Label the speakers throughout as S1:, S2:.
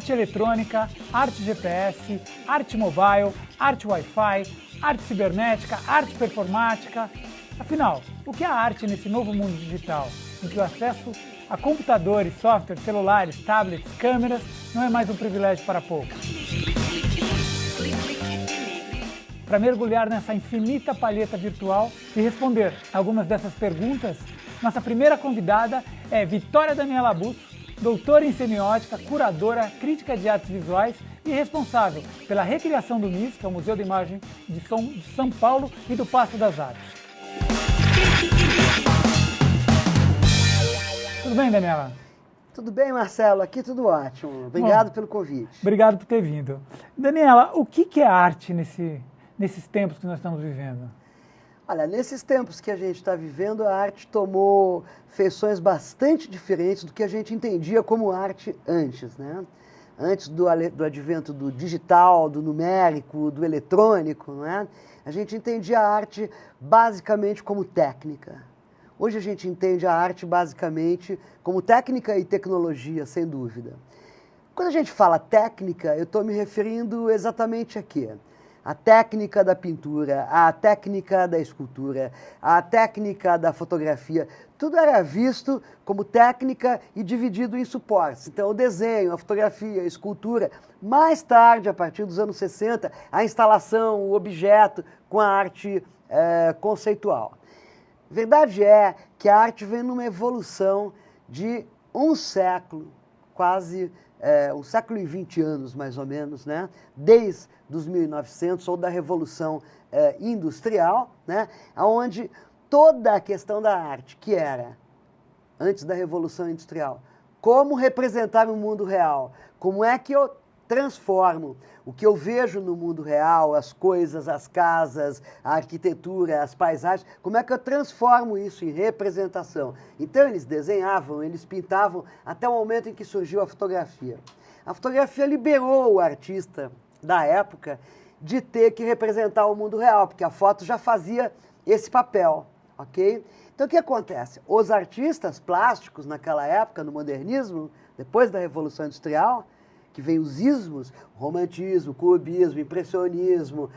S1: arte eletrônica, arte GPS, arte mobile, arte Wi-Fi, arte cibernética, arte performática. Afinal, o que é a arte nesse novo mundo digital, em que o acesso a computadores, softwares, celulares, tablets, câmeras não é mais um privilégio para poucos? Para mergulhar nessa infinita palheta virtual e responder algumas dessas perguntas, nossa primeira convidada é Vitória Daniela Busso, doutora em semiótica, curadora, crítica de artes visuais e responsável pela recriação do MIS, que é o Museu de Imagem de Som de São Paulo, e do Paço das Artes. Tudo bem, Daniela?
S2: Tudo bem, Marcelo? Aqui tudo ótimo. Obrigado pelo convite.
S1: Obrigado por ter vindo. Daniela, o que é arte nesses tempos que nós estamos vivendo?
S2: Olha, nesses tempos que a gente está vivendo, a arte tomou feições bastante diferentes do que a gente entendia como arte antes, né? Antes do advento do digital, do numérico, do eletrônico, né? A gente entendia a arte basicamente como técnica. Hoje a gente entende a arte basicamente como técnica e tecnologia, sem dúvida. Quando a gente fala técnica, eu estou me referindo exatamente a quê? A técnica da pintura, a técnica da escultura, a técnica da fotografia, tudo era visto como técnica e dividido em suportes. Então, o desenho, a fotografia, a escultura. Mais tarde, a partir dos anos 60, a instalação, o objeto com a arte conceitual. Verdade é que a arte vem numa evolução de um século, quase um século e 20 anos, mais ou menos, né? Desde os 1900, ou da Revolução Industrial, né? Onde toda a questão da arte, que era, antes da Revolução Industrial, como representar o mundo real, como é que eu transformo o que eu vejo no mundo real, as coisas, as casas, a arquitetura, as paisagens, como é que eu transformo isso em representação? Então eles desenhavam, eles pintavam, até o momento em que surgiu a fotografia. A fotografia liberou o artista da época de ter que representar o mundo real, porque a foto já fazia esse papel, ok? Então o que acontece? Os artistas plásticos naquela época, no modernismo, depois da Revolução Industrial, que vem os ismos, romantismo, cubismo, impressionismo,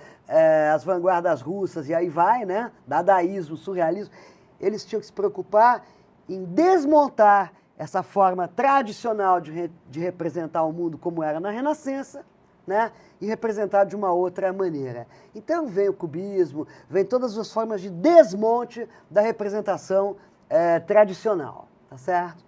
S2: as vanguardas russas, e aí vai, né? Dadaísmo, surrealismo. Eles tinham que se preocupar em desmontar essa forma tradicional de representar o mundo como era na Renascença, né? E representar de uma outra maneira. Então vem o cubismo, vem todas as formas de desmonte da representação tradicional, tá certo?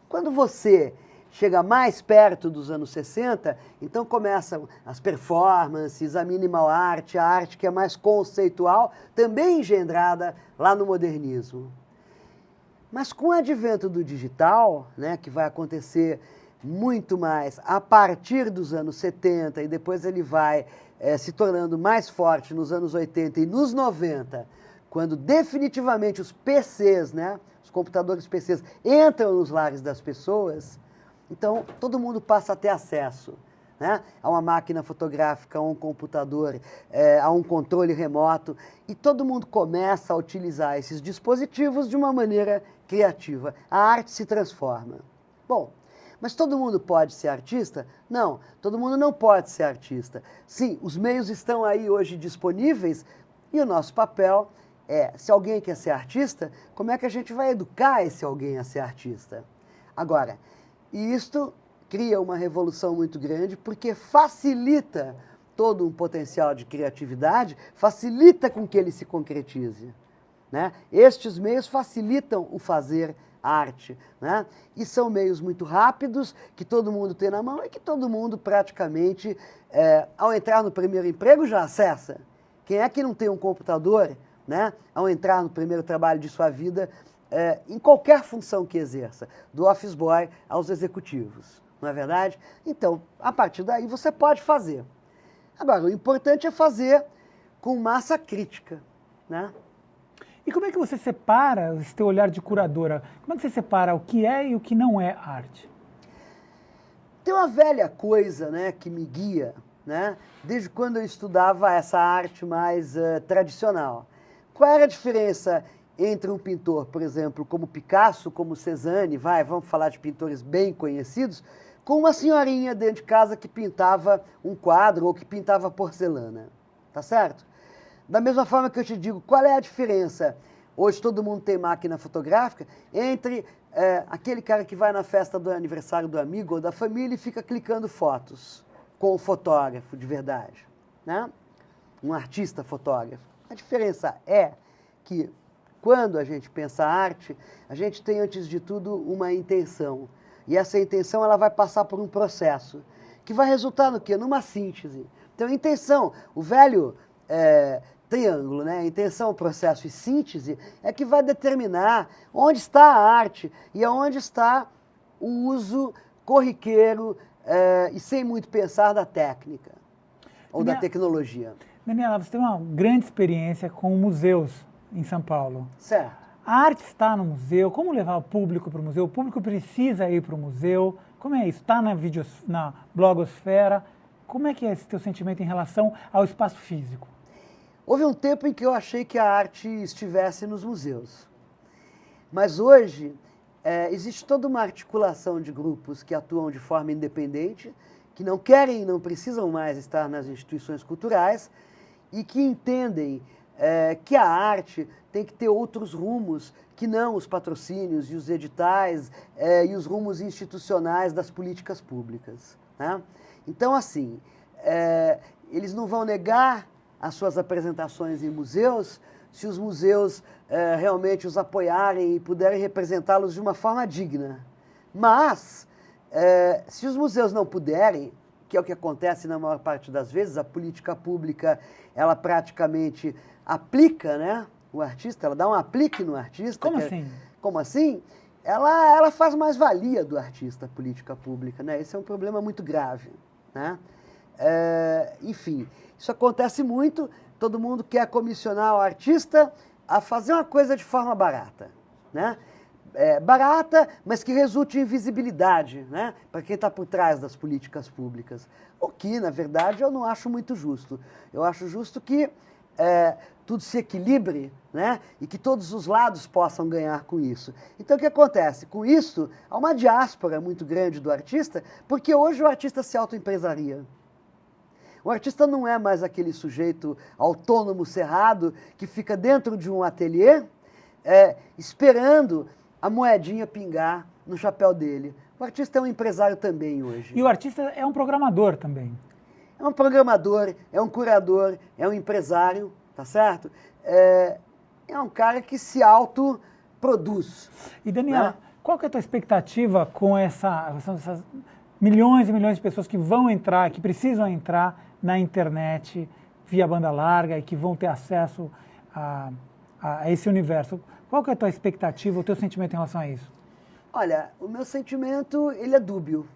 S2: Quando você chega mais perto dos anos 60, então começam as performances, a minimal art, a arte que é mais conceitual, também engendrada lá no modernismo. Mas com o advento do digital, né, que vai acontecer muito mais a partir dos anos 70 e depois ele vai se tornando mais forte nos anos 80 e nos 90, quando definitivamente os PCs, né, os computadores PCs, entram nos lares das pessoas. Então, todo mundo passa a ter acesso, né, a uma máquina fotográfica, a um computador, a um controle remoto, e todo mundo começa a utilizar esses dispositivos de uma maneira criativa. A arte se transforma. Bom, mas todo mundo pode ser artista? Não, todo mundo não pode ser artista. Sim, os meios estão aí hoje disponíveis, e o nosso papel é, se alguém quer ser artista, como é que a gente vai educar esse alguém a ser artista? Agora, e isto cria uma revolução muito grande, porque facilita todo um potencial de criatividade, facilita com que ele se concretize, né? Estes meios facilitam o fazer arte, né? E são meios muito rápidos, que todo mundo tem na mão e que todo mundo praticamente, ao entrar no primeiro emprego, já acessa. Quem é que não tem um computador, né, ao entrar no primeiro trabalho de sua vida, em qualquer função que exerça, do office boy aos executivos, não é verdade? Então, a partir daí você pode fazer. Agora, o importante é fazer com massa crítica, né?
S1: E como é que você separa, esse teu olhar de curadora, como é que você separa o que é e o que não é arte?
S2: Tem uma velha coisa, né, que me guia, né, desde quando eu estudava essa arte mais tradicional. Qual era a diferença entre um pintor, por exemplo, como Picasso, como Cézanne, vamos falar de pintores bem conhecidos, com uma senhorinha dentro de casa que pintava um quadro ou que pintava porcelana, tá certo? Da mesma forma que eu te digo, qual é a diferença? Hoje todo mundo tem máquina fotográfica, entre aquele cara que vai na festa do aniversário do amigo ou da família e fica clicando fotos com o fotógrafo de verdade, né? Um artista fotógrafo. A diferença é que quando a gente pensa arte, a gente tem antes de tudo uma intenção. E essa intenção ela vai passar por um processo que vai resultar no quê? Numa síntese. Então, intenção, o velho triângulo, né? Intenção, processo e síntese é que vai determinar onde está a arte e aonde está o uso corriqueiro e sem muito pensar da técnica ou da tecnologia.
S1: Daniela, você tem uma grande experiência com museus em São Paulo.
S2: Certo.
S1: A arte está no museu, como levar o público para o museu? O público precisa ir para o museu? Como é isso? Está na blogosfera? Como é que é esse teu sentimento em relação ao espaço físico?
S2: Houve um tempo em que eu achei que a arte estivesse nos museus. Mas hoje existe toda uma articulação de grupos que atuam de forma independente, que não querem e não precisam mais estar nas instituições culturais e que entendem que a arte tem que ter outros rumos que não os patrocínios e os editais e os rumos institucionais das políticas públicas, né? Então, assim, eles não vão negar as suas apresentações em museus se os museus realmente os apoiarem e puderem representá-los de uma forma digna. Mas, se os museus não puderem, que é o que acontece na maior parte das vezes, a política pública, ela praticamente aplica, né, o artista, ela dá um aplique no artista.
S1: Como assim?
S2: Como assim? Ela faz mais valia do artista, a política pública, né? Esse é um problema muito grave, né? Enfim, isso acontece muito, todo mundo quer comissionar o artista a fazer uma coisa de forma barata, né? Barata, mas que resulte em visibilidade, né, para quem está por trás das políticas públicas. O que, na verdade, eu não acho muito justo. Eu acho justo que tudo se equilibre, né, e que todos os lados possam ganhar com isso. Então, o que acontece? Com isso, há uma diáspora muito grande do artista, porque hoje o artista se autoempresaria. O artista não é mais aquele sujeito autônomo, cerrado, que fica dentro de um ateliê, esperando a moedinha pingar no chapéu dele. O artista é um empresário também hoje.
S1: E o artista é um programador também.
S2: É um programador, é um curador, é um empresário, tá certo? É um cara que se autoproduz.
S1: E, Daniela, né? Qual que é a tua expectativa com essas milhões e milhões de pessoas que vão entrar, que precisam entrar na internet via banda larga e que vão ter acesso a esse universo? Qual que é a tua expectativa, o teu sentimento em relação a isso?
S2: Olha, o meu sentimento, ele é dúbio.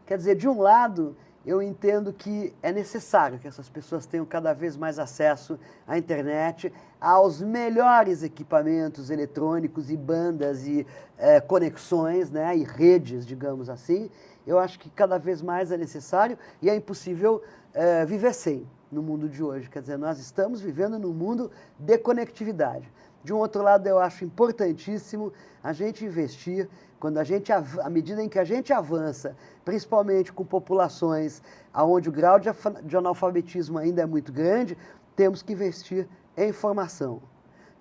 S2: Quer dizer, de um lado, eu entendo que é necessário que essas pessoas tenham cada vez mais acesso à internet, aos melhores equipamentos eletrônicos e bandas e conexões, né, e redes, digamos assim. Eu acho que cada vez mais é necessário e é impossível viver sem no mundo de hoje. Quer dizer, nós estamos vivendo num mundo de conectividade. De um outro lado, eu acho importantíssimo a gente investir, à medida em que a gente avança, principalmente com populações onde o grau de analfabetismo ainda é muito grande, temos que investir em formação,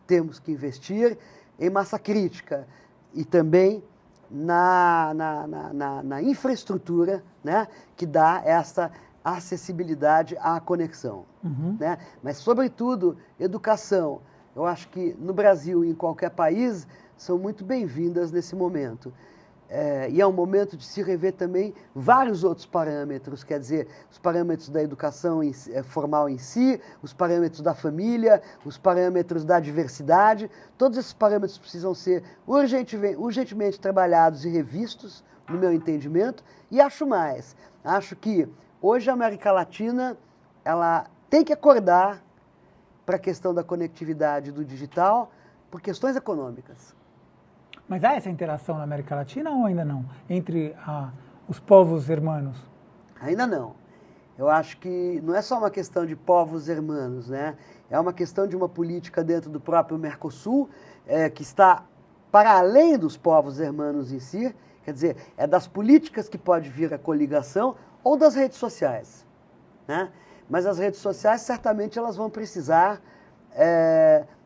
S2: temos que investir em massa crítica e também na infraestrutura, né, que dá essa acessibilidade à conexão. Né? Mas, sobretudo, educação. Eu acho que no Brasil e em qualquer país são muito bem-vindas nesse momento. E é um momento de se rever também vários outros parâmetros, quer dizer, os parâmetros da educação formal em si, os parâmetros da família, os parâmetros da diversidade. Todos esses parâmetros precisam ser urgentemente trabalhados e revistos, no meu entendimento. E acho mais, acho que hoje a América Latina ela tem que acordar para a questão da conectividade do digital por questões econômicas.
S1: Mas há essa interação na América Latina ou ainda não? Entre os povos hermanos?
S2: Ainda não. Eu acho que não é só uma questão de povos hermanos, né? É uma questão de uma política dentro do próprio Mercosul, que está para além dos povos hermanos em si. Quer dizer, é das políticas que pode vir a coligação ou das redes sociais, né? Mas as redes sociais, certamente, elas vão precisar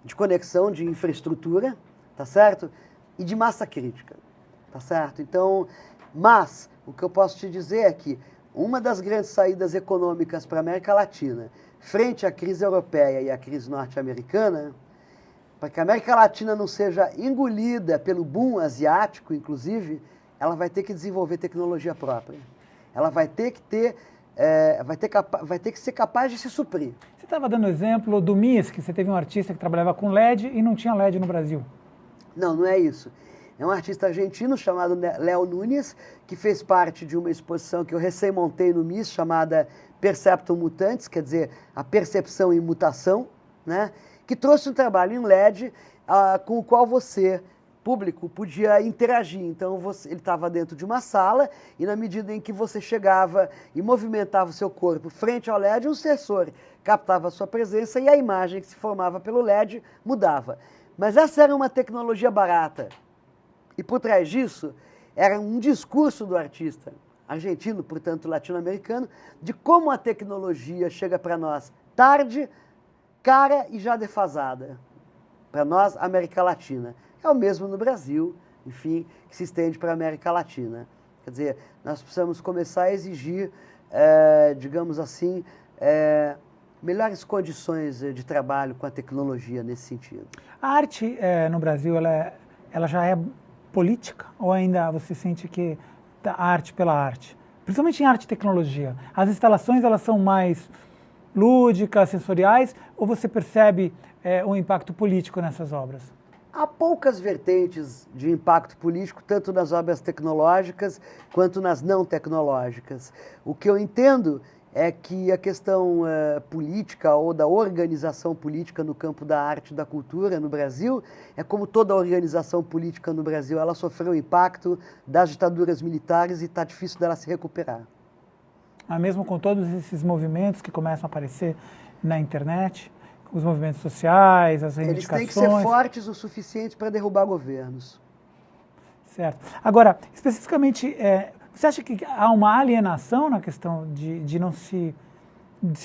S2: de conexão, de infraestrutura, tá certo? E de massa crítica, tá certo? Então, mas, o que eu posso te dizer é que uma das grandes saídas econômicas para a América Latina, frente à crise europeia e à crise norte-americana, para que a América Latina não seja engolida pelo boom asiático, inclusive, ela vai ter que desenvolver tecnologia própria. Ela vai ter que ter, vai ter que ser capaz de se suprir.
S1: Você estava dando exemplo do MIS, que você teve um artista que trabalhava com LED e não tinha LED no Brasil.
S2: Não, não é isso. É um artista argentino chamado Léo Nunes, que fez parte de uma exposição que eu recém-montei no MIS, chamada Perceptum Mutantes, quer dizer, a percepção em mutação, né? Que trouxe um trabalho em LED com o qual você, público, podia interagir. Então, ele estava dentro de uma sala e, na medida em que você chegava e movimentava o seu corpo frente ao LED, um sensor captava a sua presença e a imagem que se formava pelo LED mudava. Mas essa era uma tecnologia barata. E por trás disso, era um discurso do artista argentino, portanto latino-americano, de como a tecnologia chega para nós tarde, cara e já defasada. Para nós, América Latina. É o mesmo no Brasil, enfim, que se estende para a América Latina. Quer dizer, nós precisamos começar a exigir, digamos assim, melhores condições de trabalho com a tecnologia nesse sentido.
S1: A arte no Brasil, ela já é política? Ou ainda você sente que a arte pela arte? Principalmente em arte e tecnologia. As instalações, elas são mais lúdicas, sensoriais, ou você percebe um impacto político nessas obras?
S2: Há poucas vertentes de impacto político, tanto nas obras tecnológicas quanto nas não tecnológicas. O que eu entendo é que a questão política ou da organização política no campo da arte e da cultura no Brasil, é como toda organização política no Brasil, ela sofreu o impacto das ditaduras militares e está difícil dela se recuperar.
S1: Mesmo com todos esses movimentos que começam a aparecer na internet, os movimentos sociais, as reivindicações...
S2: Eles têm que ser fortes o suficiente para derrubar governos.
S1: Certo. Agora, especificamente, você acha que há uma alienação na questão de não se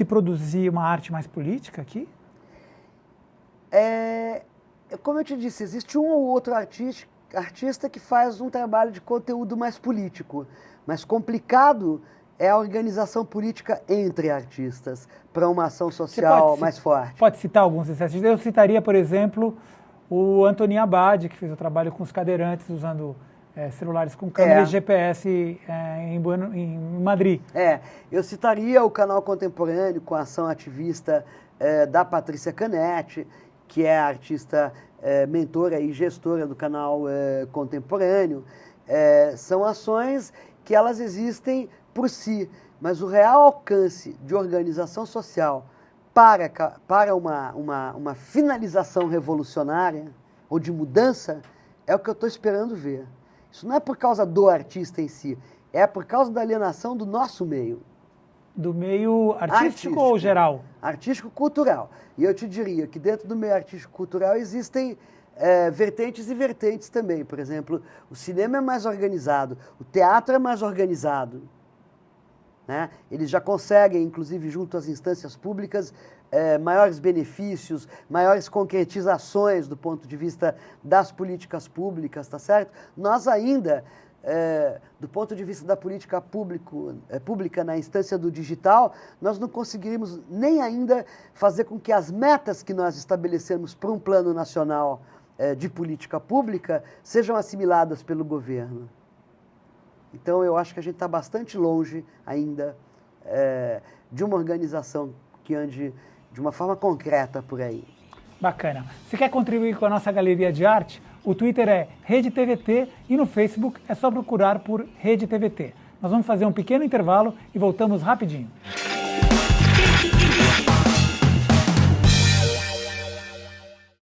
S1: produzir uma arte mais política aqui?
S2: Como eu te disse, existe um ou outro artista que faz um trabalho de conteúdo mais político, mas complicado é a organização política entre artistas para uma ação social mais forte.
S1: Pode citar alguns desses artistas? Eu citaria, por exemplo, o Antoni Abad, que fez o trabalho com os cadeirantes usando celulares com câmera GPS em Madrid.
S2: Eu citaria o Canal Contemporâneo com a ação ativista da Patrícia Canetti, que é a artista mentora e gestora do Canal Contemporâneo. São ações que elas existem por si, mas o real alcance de organização social para uma finalização revolucionária ou de mudança é o que eu estou esperando ver. Isso não é por causa do artista em si, é por causa da alienação do nosso meio.
S1: Do meio artístico ou geral?
S2: Artístico-cultural. E eu te diria que dentro do meio artístico-cultural existem vertentes e vertentes também. Por exemplo, o cinema é mais organizado, o teatro é mais organizado. Né? Eles já conseguem, inclusive junto às instâncias públicas, maiores benefícios, maiores concretizações do ponto de vista das políticas públicas, tá certo? Nós ainda, do ponto de vista da política pública na instância do digital, nós não conseguiríamos nem ainda fazer com que as metas que nós estabelecemos para um plano nacional de política pública sejam assimiladas pelo governo. Então, eu acho que a gente está bastante longe ainda de uma organização que ande de uma forma concreta por aí.
S1: Bacana. Você quer contribuir com a nossa galeria de arte? O Twitter é RedeTVT e no Facebook é só procurar por RedeTVT. Nós vamos fazer um pequeno intervalo e voltamos rapidinho.